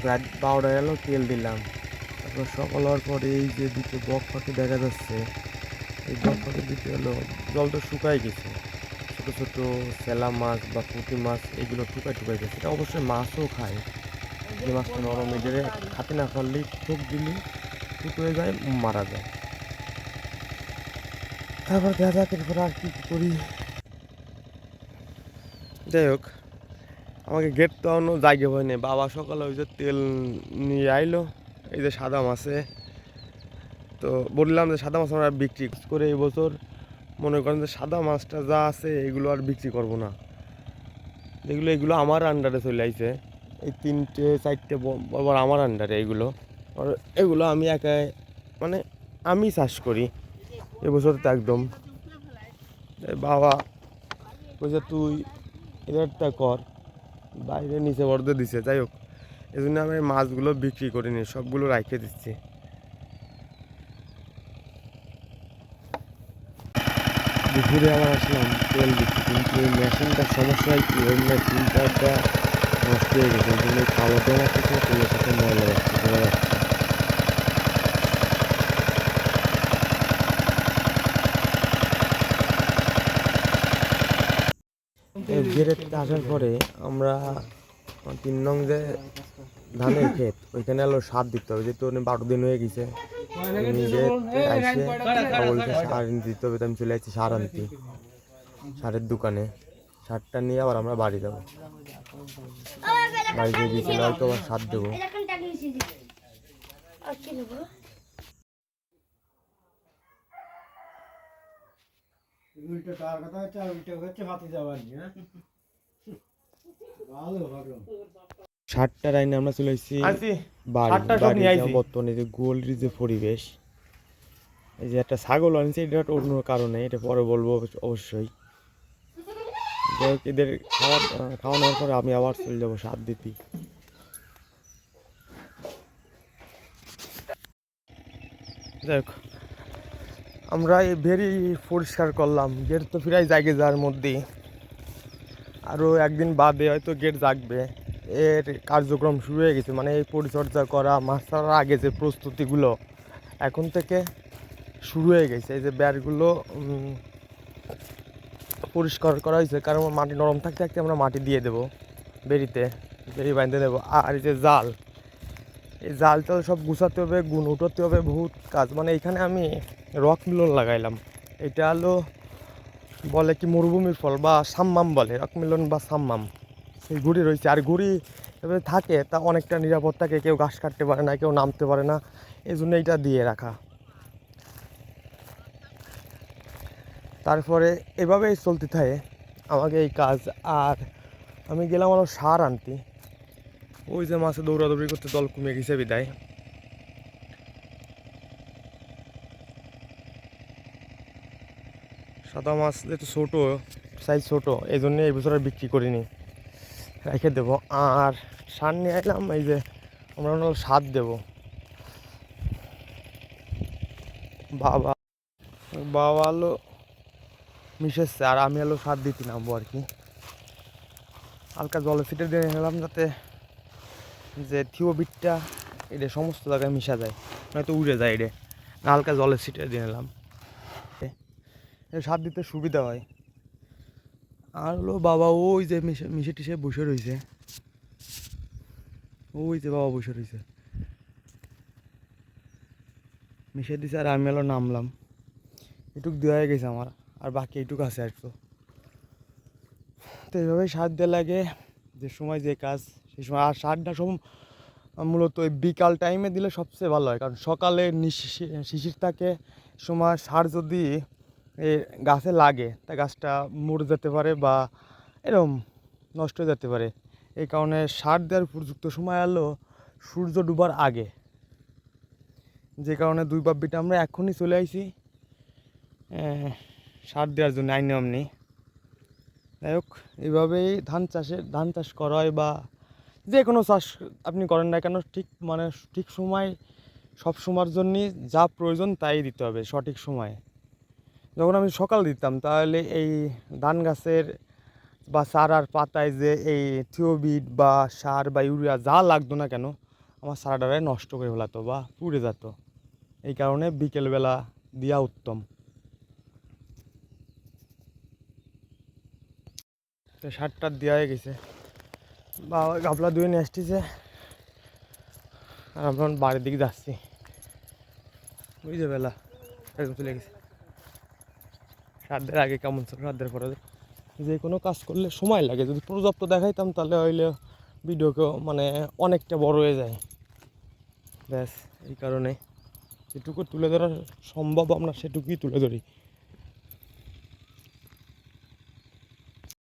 রাত 12টা গেল, তেল দিলাম। তারপর সকাল হওয়ার পরে এই যে দিকে বক পাখি দেখা যাচ্ছে, এই বক পাখির দিকে হলো জলটা শুকাই গেছে। ছোটো ছোটো সেলা মাছ বা পুঁটি মাছ এগুলো টুকাই টুকাই গেছে। এটা অবশ্যই মাছও খায়, যে মাছটা নরম এদের খাতে না পারলেই চোখ দিলে ঠিক হয়ে যায়, মারা যায়। তারপর দেখা যাক এরপর আর কি করি। যাই হোক, আমাকে গেট তো অন্য জায়গা হয়নি। বাবা সকালে ওই যে তেল নিয়ে আইলো, এই যে সাদা মাছে। তো বললাম যে সাদা মাছ আমরা বিক্রি করে এই বছর মনে করেন যে সাদা মাছটা যা আছে এগুলো আর বিক্রি করব না। এগুলো আমার আন্ডারে চলে আইছে, এই 3-4টে আবার আমার আন্ডারে এইগুলো। আর এগুলো আমি একাই, মানে আমি চাষ করি এবছর তো একদম। বাবা কইছে তুই এদেরটা কর, বাইরে নিচে বর্দে দিছে। যাই হোক, এই জন্য আমি মাছগুলো বিক্রি করিনি, সবগুলো রাখে দিচ্ছি। দুপুরে আবার আসলাম তেল দিচ্ছি, কিন্তু ওই মেশিনটার সমস্যায় কি ওই মেশিনটা নষ্ট হয়ে গেছে। ওই জন্য কালো দেওয়া কিছু তেলের সাথে ময়লা যাচ্ছে, বোঝা যাচ্ছে। গেরেতে আসার পরে আমরা 3 নং যে ধানের ক্ষেত, ওইখানে হলো সার দিতে হবে, যেহেতু 12 দিন হয়ে গেছে। নিজে আইসে বলছে সার দিতে হবে, তো আমি চলে আসছি সার আনতে সারের দোকানে। সারটা নিয়ে আবার আমরা বাড়ি যাবো। বাড়িতে বিকেলে হয়তো আবার সার দেবো। উল্টো তার কথা হচ্ছে, আর উল্টো হচ্ছে হাতে যাওয়ার নিয়ে। ভালো ভালো সারটা রাইনে আমরা চলে এসেছি বাড়ি। বর্তমানে যে গোল্ডের যে পরিবেশ, এই যে একটা ছাগল আনছে, এটা একটা অন্য কারণে, এটা পরে বলবো অবশ্যই। যাই হোক, এদের খাওয়ানোর পরে আমি আবার চলে যাবো সার দিতে। যাই হোক, আমরা এই ভেরি পরিষ্কার করলাম। গেট তো প্রায় জাগে যার মধ্যে, আরও একদিন বাদে হয়তো গেট জাগবে। এর কার্যক্রম শুরু হয়ে গেছে, মানে এই পরিচর্যা করা, মাছ ছাড়ার আগে যে প্রস্তুতিগুলো এখন থেকে শুরু হয়ে গেছে। এই যে ব্যারগুলো পরিষ্কার করা হয়েছে, কারণ মাটি নরম থাকতে থাকতে আমরা মাটি দিয়ে দেবো বেরিতে, বেরি বাঁধতে দেবো। আর এই যে জাল, এই জালটা সব গুছাতে হবে, গুণ উঠাতে হবে, বহুত কাজ। মানে এখানে আমি রক মিলন লাগাইলাম, এটা হলো বলে কি মরুভূমির ফল বা সাম্মাম বলে, রক মিলন বা সাম্মাম। সেই ঘুড়ি রয়েছে, আর ঘুড়ি এভাবে থাকে তা অনেকটা নিরাপদ থাকে, কেউ ঘাস কাটতে পারে না, কেউ নামতে পারে না, এই জন্য এইটা দিয়ে রাখা। তারপরে এভাবেই চলতে থাকে আমাকে এই কাজ। আর আমি গেলাম আরও সার আনতে, ওই যে মাছে দৌড়াদৌড়ি করতে দল কমে গেছে বিদায়। সাদা মাছ যেহেতু ছোটো, সাইজ ছোটো, এই জন্যে এই বছর আর বিক্রি করিনি, রেখে দেবো। আর সার নিয়ে এলাম, এই যে আমরা হলো সার দেবো। বাবা বাবা হলো মিশেছে, আর আমি হলো সার দিতে নামবো আর কি। হালকা জলে ছিটে দিয়ে নিলাম, যাতে যে থিওবিটটা এটা সমস্ত জায়গায় মিশা যায়, নয়তো উড়ে যায়। এটা হালকা জলে ছিটে দিয়ে নিলাম, সার দিতে সুবিধা হয়। আর হলো বাবা ওই যে মিশে টিশে বসে রয়েছে, ওই যে বাবা বসে রয়েছে, মিশে দিছে। আর আমি হলো নামলাম, এটুক দেওয়া হয়ে গেছে আমার, আর বাকি এইটুক আছে আর তো। তো এইভাবেই সার দেওয়া লাগে, যে সময় যে কাজ সেই সময়। আর সারটা মূলত ওই বিকাল টাইমে দিলে সবচেয়ে ভালো হয়, কারণ সকালে শিশির থাকে সময় সার যদি গাছে লাগে তা গাছটা মরে যেতে পারে বা এরকম নষ্ট হয়ে যেতে পারে। এই কারণে সার দেওয়ার উপযুক্ত সময় এলো সূর্য ডুবার আগে, যে কারণে দুই বাপ্পিটা আমরা এখনই চলে আসি সার দেওয়ার জন্য আইন নিয়ম নেই। যাই হোক, এইভাবেই ধান চাষ করা হয়, বা যে কোনো চাষ আপনি করেন না কেন, ঠিক মানে ঠিক সময়, সব সময়ের জন্যই যা প্রয়োজন তাই দিতে হবে সঠিক সময়ে। যখন আমি সকাল দিতাম, তাহলে এই ধান গাছের বা চারার পাতায় যে এই থিওবিট বা সার বা ইউরিয়া যা লাগতো না কেন আমার চারাটারে নষ্ট করে ফেলাতো বা পুড়ে যেত। এই কারণে বিকেলবেলা দেওয়া উত্তম। তো সারটা দেওয়া হয়ে গেছে, বাবা গাবলা ধুয়ে নিয়ে আসতেছে আর আমরা এখন বাড়ির দিকে যাচ্ছি। বুঝতে বেলা একদম চলে গেছে। সাতদের আগে কেমন ছিল, সাতদের পরে যে কোনো কাজ করলে সময় লাগে। যদি পর্যাপ্ত দেখাইতাম তাহলে হইলে ভিডিওকেও মানে অনেকটা বড় হয়ে যায়। ব্যাস এই কারণে যেটুকু তুলে ধরা সম্ভব আমরা সেটুকুই তুলে ধরি।